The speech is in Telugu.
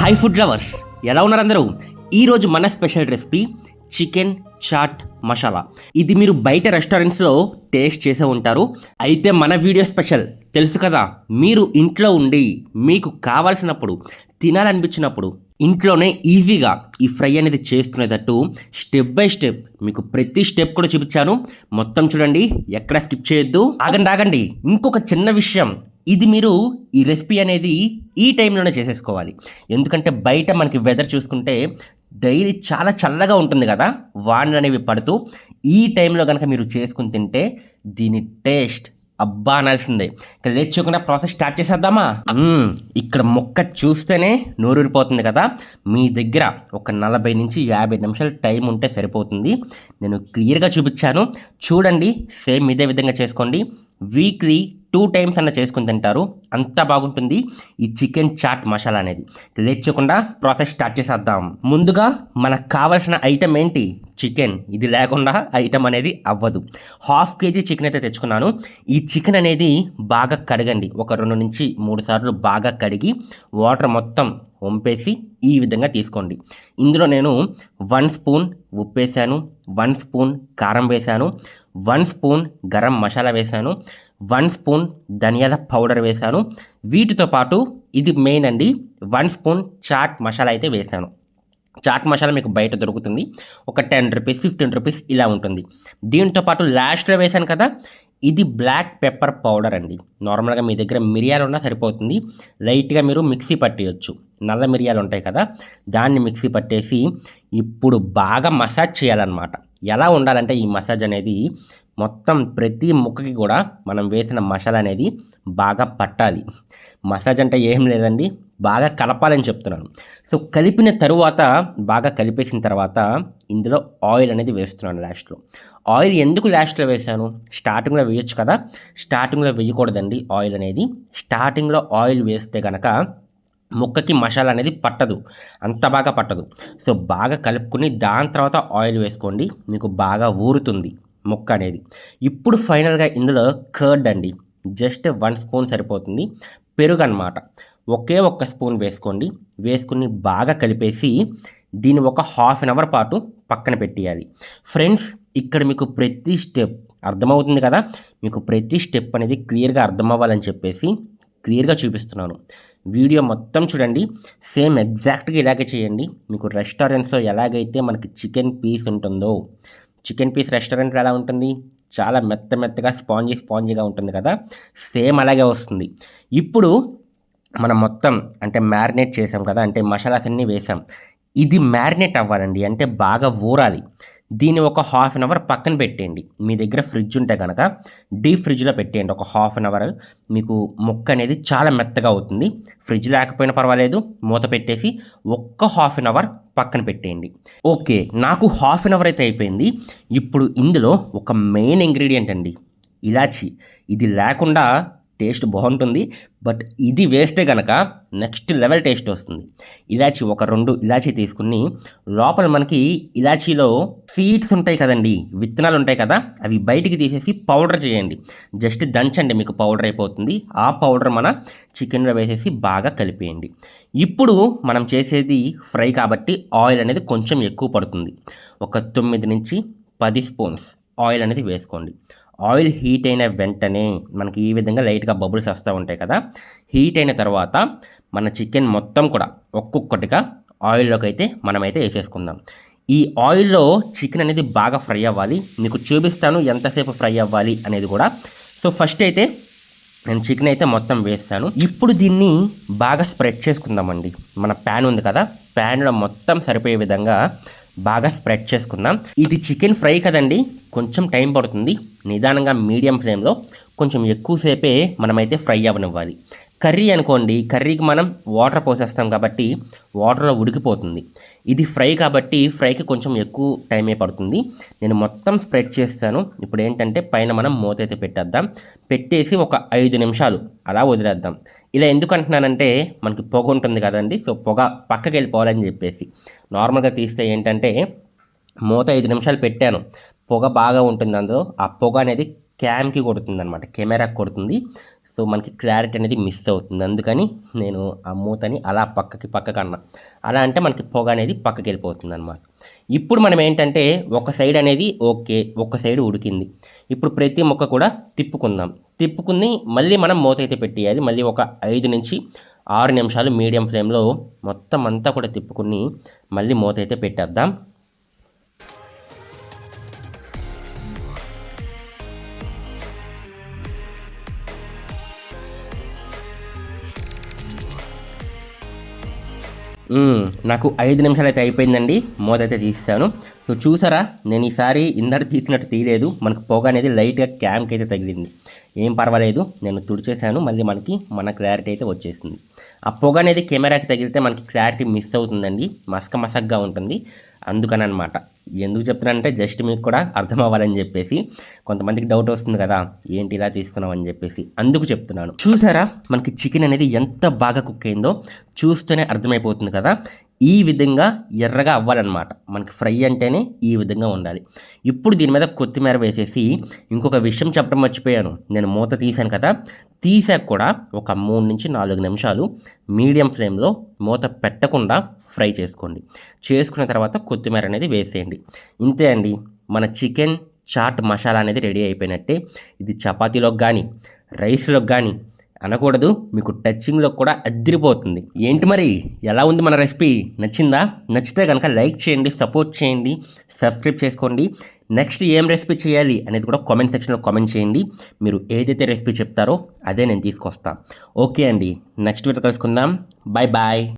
హాయ్ ఫుడ్ లవర్స్, ఎలా ఉన్నారు అందరూ? ఈరోజు మన special recipe chicken chaat masala. ఇది మీరు బయట రెస్టారెంట్స్లో టేస్ట్ చేసే ఉంటారు. అయితే మన వీడియో స్పెషల్ తెలుసు కదా, మీరు ఇంట్లో ఉండి మీకు కావాల్సినప్పుడు తినాలనిపించినప్పుడు ఇంట్లోనే ఈజీగా ఈ ఫ్రై అనేది చేసుకునేటట్టు స్టెప్ బై స్టెప్ మీకు ప్రతి స్టెప్ కూడా చూపించాను. మొత్తం చూడండి, ఎక్కడ స్కిప్ చేయొద్దు. ఆగండి, ఇంకొక చిన్న విషయం, ఇది మీరు ఈ రెసిపీ అనేది ఈ టైంలోనే చేసేసుకోవాలి. ఎందుకంటే బయట మనకి వెదర్ చూసుకుంటే డైలీ చాలా చల్లగా ఉంటుంది కదా, వానలు అనేవి పడుతూ. ఈ టైంలో కనుక మీరు చేసుకుని తింటే దీని టేస్ట్ అబ్బా అనాల్సిందే. ఇక లేచకుండా ప్రాసెస్ స్టార్ట్ చేసేద్దామా? ఇక్కడ మొక్క చూస్తేనే నోరూరిపోతుంది కదా. మీ దగ్గర ఒక 40 నుంచి 50 నిమిషాలు టైం ఉంటే సరిపోతుంది. నేను క్లియర్గా చూపించాను, చూడండి. సేమ్ ఇదే విధంగా చేసుకోండి. వీక్లీ 2 టైమ్స్ అన్న చేసుకుని తింటారు, అంత బాగుంటుంది ఈ చికెన్ చాట్ మసాలా అనేది. లేచకుండా ప్రాసెస్ స్టార్ట్ చేసేద్దాం. ముందుగా మనకు కావాల్సిన ఐటెం ఏంటి? చికెన్. ఇది లేకుండా ఐటెం అనేది అవ్వదు. 1/2 kg చికెన్ అయితే తెచ్చుకున్నాను. ఈ చికెన్ అనేది బాగా కడగండి, ఒక 2 నుంచి 3 సార్లు బాగా కడిగి వాటర్ మొత్తం వంపేసి ఈ విధంగా తీసుకోండి. ఇందులో నేను 1 స్పూన్ ఉప్పు వేసాను, 1 స్పూన్ కారం వేసాను, 1 స్పూన్ గరం మసాలా వేసాను, 1 స్పూన్ ధనియాల పౌడర్ వేసాను. వీటితో పాటు ఇది మెయిన్ అండి, 1 స్పూన్ చాట్ మసాలా అయితే వేసాను. చాట్ మసాలా మీకు బయట దొరుకుతుంది, ఒక 10 రూపీస్ 15 రూపీస్ ఇలా ఉంటుంది. దీంతో పాటు లాస్ట్లో వేసాను కదా, ఇది బ్లాక్ పెప్పర్ పౌడర్ అండి. నార్మల్గా మీ దగ్గర మిరియాలు ఉన్నా సరిపోతుంది, లైట్గా మీరు మిక్సీ పట్టేయచ్చు. నల్ల మిరియాలు ఉంటాయి కదా, దాన్ని మిక్సీ పట్టేసి ఇప్పుడు బాగా మసాజ్ చేయాలన్నమాట. ఎలా ఉండాలంటే ఈ మసాజ్ అనేది మొత్తం ప్రతి ముక్కకి కూడా మనం వేసిన మసాలా అనేది బాగా పట్టాలి. మసాజ్ అంటే ఏం లేదండి, బాగా కలపాలని చెప్తున్నాను. సో కలిపిన తరువాత, బాగా కలిపేసిన తర్వాత ఇందులో ఆయిల్ అనేది వేస్తున్నాను లాస్ట్లో. ఆయిల్ ఎందుకు లాస్ట్లో వేసాను? స్టార్టింగ్లో వేయొచ్చు కదా, స్టార్టింగ్లో వేయకూడదండి ఆయిల్ అనేది. స్టార్టింగ్లో ఆయిల్ వేస్తే కనుక ముక్కకి మసాలా అనేది పట్టదు, అంత బాగా పట్టదు. సో బాగా కలుపుకుని దాని తర్వాత ఆయిల్ వేసుకోండి, మీకు బాగా ఊరుతుంది ముక్క అనేది. ఇప్పుడు ఫైనల్గా ఇందులో కర్డ్ అండి, జస్ట్ 1 స్పూన్ సరిపోతుంది. పెరుగు అన్నమాట, ఒకే 1 స్పూన్ వేసుకోండి. వేసుకుని బాగా కలిపేసి దీన్ని ఒక 1/2 అవర్ పాటు పక్కన పెట్టేయాలి. ఫ్రెండ్స్, ఇక్కడ మీకు ప్రతి స్టెప్ అర్థమవుతుంది కదా, మీకు ప్రతి స్టెప్ అనేది క్లియర్గా అర్థం అవ్వాలని చెప్పేసి క్లియర్గా చూపిస్తున్నాను. వీడియో మొత్తం చూడండి, సేమ్ ఎగ్జాక్ట్గా ఇలాగే చేయండి. మీకు రెస్టారెంట్స్లో ఎలాగైతే మనకి చికెన్ పీస్ ఉంటుందో, చికెన్ పీస్ రెస్టారెంట్లో ఎలా ఉంటుంది, చాలా మెత్తగా స్పాంజీగా ఉంటుంది కదా, సేమ్ అలాగే వస్తుంది. ఇప్పుడు మనం మొత్తం అంటే మ్యారినేట్ చేసాం కదా, అంటే మసాలాస్ అన్నీ వేసాం. ఇది మ్యారినేట్ అవ్వాలండి, అంటే బాగా ఊరాలి. దీన్ని ఒక 1/2 అవర్ పక్కన పెట్టేయండి. మీ దగ్గర ఫ్రిడ్జ్ ఉంటే కనుక డీప్ ఫ్రిడ్జ్లో పెట్టేయండి ఒక 1/2 అవర్. మీకు ముక్క అనేది చాలా మెత్తగా అవుతుంది. ఫ్రిడ్జ్ లేకపోయినా పర్వాలేదు, మూత పెట్టేసి ఒక్క 1/2 అవర్ పక్కన పెట్టేయండి. ఓకే, నాకు 1/2 అవర్ అయితే అయిపోయింది. ఇప్పుడు ఇందులో ఒక మెయిన్ ఇంగ్రీడియంట్ అండి, ఇలాచీ. ఇది లేకుండా టేస్ట్ బాగుంటుంది, బట్ ఇది వేస్తే కనుక నెక్స్ట్ లెవెల్ టేస్ట్ వస్తుంది. ఇలాచీ ఒక 2 ఇలాచీ తీసుకుని లోపల మనకి ఇలాచీలో సీడ్స్ ఉంటాయి కదండి, విత్తనాలు ఉంటాయి కదా, అవి బయటికి తీసేసి పౌడర్ చేయండి. జస్ట్ దంచండి, మీకు పౌడర్ అయిపోతుంది. ఆ పౌడర్ మన చికెన్లో వేసేసి బాగా కలిపేయండి. ఇప్పుడు మనం చేసేది ఫ్రై కాబట్టి ఆయిల్ అనేది కొంచెం ఎక్కువ పడుతుంది. ఒక 9 నుంచి 10 స్పూన్స్ ఆయిల్ అనేది వేసుకోండి. ఆయిల్ హీట్ అయిన వెంటనే మనకి ఈ విధంగా లైట్గా బబుల్స్ వస్తూ ఉంటాయి కదా, హీట్ అయిన తర్వాత మన చికెన్ మొత్తం కూడా ఒక్కొక్కటిగా ఆయిల్లోకి అయితే మనమైతే వేసేసుకుందాం. ఈ ఆయిల్లో చికెన్ అనేది బాగా ఫ్రై అవ్వాలి. మీకు చూపిస్తాను ఎంతసేపు ఫ్రై అవ్వాలి అనేది కూడా. సో ఫస్ట్ అయితే నేను చికెన్ అయితే మొత్తం వేస్తాను. ఇప్పుడు దీన్ని బాగా స్ప్రెడ్ చేసుకుందామండి. మన ప్యాన్ ఉంది కదా, ప్యాన్లో మొత్తం సరిపోయే విధంగా బాగా స్ప్రెడ్ చేసుకుందాం. ఇది చికెన్ ఫ్రై కదండి, కొంచెం టైం పడుతుంది. నిదానంగా మీడియం ఫ్లేమ్లో కొంచెం ఎక్కువసేపే మనమైతే ఫ్రై అవ్వనివ్వాలి. కర్రీ అనుకోండి, కర్రీకి మనం వాటర్ పోసేస్తాం కాబట్టి వాటర్లో ఉడికిపోతుంది. ఇది ఫ్రై కాబట్టి ఫ్రైకి కొంచెం ఎక్కువ టైమే పడుతుంది. నేను మొత్తం స్ప్రెడ్ చేస్తాను. ఇప్పుడు ఏంటంటే పైన మనం మూత అయితే పెట్టేద్దాం. పెట్టేసి ఒక 5 నిమిషాలు అలా వదిలేద్దాం. ఇలా ఎందుకు అంటున్నానంటే మనకి పొగ ఉంటుంది కదండి, సో పొగ పక్కకి వెళ్ళిపోవాలని చెప్పేసి. నార్మల్గా తీస్తే ఏంటంటే మూత 5 నిమిషాలు పెట్టాను, పొగ బాగా ఉంటుంది అందులో. ఆ పొగ అనేది క్యామ్కి కొడుతుంది అనమాట, కెమెరాకి కొడుతుంది. సో మనకి క్లారిటీ అనేది మిస్ అవుతుంది. అందుకని నేను ఆ మూతని అలా పక్కకి అన్నా. అలా అంటే మనకి పొగ అనేది పక్కకి వెళ్ళిపోతుంది అనమాట. ఇప్పుడు మనం ఏంటంటే ఒక సైడ్ అనేది ఓకే, ఒక సైడ్ ఉడికింది. ఇప్పుడు ప్రతి ముక్క కూడా తిప్పుకుందాం. తిప్పుకుని మళ్ళీ మనం మూత అయితే పెట్టేయాలి. మళ్ళీ ఒక 5 నుంచి 6 నిమిషాలు మీడియం ఫ్లేమ్లో మొత్తం అంతా కూడా తిప్పుకుని మళ్ళీ మూత అయితే పెట్టేద్దాం. నాకు 5 నిమిషాలు అయితే అయిపోయిందండి. మూత అయితే తీస్తాను. సో చూసారా, నేను ఈసారి ఇందాక తీసినట్టు తీయలేదు. మనకు పొగ అనేది లైట్గా క్యామ్కి అయితే తగిలింది. ఏం పర్వాలేదు, నేను తుడిచేసాను. మళ్ళీ మన క్లారిటీ అయితే వచ్చేసింది. ఆ పొగ అనేది కెమెరాకి తగిలితే మనకి క్లారిటీ మిస్ అవుతుందండి, మసకగా ఉంటుంది. అందుకని అనమాట. ఎందుకు చెప్తున్నానంటే జస్ట్ మీకు కూడా అర్థం అవ్వాలని చెప్పేసి. కొంతమందికి డౌట్ వస్తుంది కదా, ఏంటి ఇలా తీస్తున్నావు అని చెప్పేసి, అందుకు చెప్తున్నాను. చూసారా, మనకి చికెన్ అనేది ఎంత బాగా కుక్ అయిందో చూస్తూనే అర్థమైపోతుంది కదా. ఈ విధంగా ఎర్రగా అవ్వాలన్నమాట. మనకి ఫ్రై అంటేనే ఈ విధంగా ఉండాలి. ఇప్పుడు దీని మీద కొత్తిమీర వేసేసి, ఇంకొక విషయం చెప్పడం మర్చిపోయాను. నేను మూత తీసాను కదా, తీసాక కూడా ఒక 3 నుంచి 4 నిమిషాలు మీడియం ఫ్లేమ్లో మూత పెట్టకుండా ఫ్రై చేసుకోండి. చేసుకున్న తర్వాత కొత్తిమీర అనేది వేసేయండి. ఇంతే అండి, మన చికెన్ చాట్ మసాలా అనేది రెడీ అయిపోయినట్టే. ఇది చపాతీలోకి కానీ రైస్లోకి కానీ అనకూడదు, మీకు టచ్చింగ్లో కూడా అదిరిపోతుంది. ఏంటి మరి, ఎలా ఉంది మన రెసిపీ? నచ్చిందా? నచ్చితే కనుక లైక్ చేయండి, సపోర్ట్ చేయండి, సబ్స్క్రైబ్ చేసుకోండి. నెక్స్ట్ ఏం రెసిపీ చేయాలి అనేది కూడా కామెంట్ సెక్షన్లో కామెంట్ చేయండి. మీరు ఏదైతే రెసిపీ చెప్తారో అదే నేను తీసుకొస్తాను. ఓకే అండి, నెక్స్ట్ వీడియో కలుసుకుందాం. Bye bye.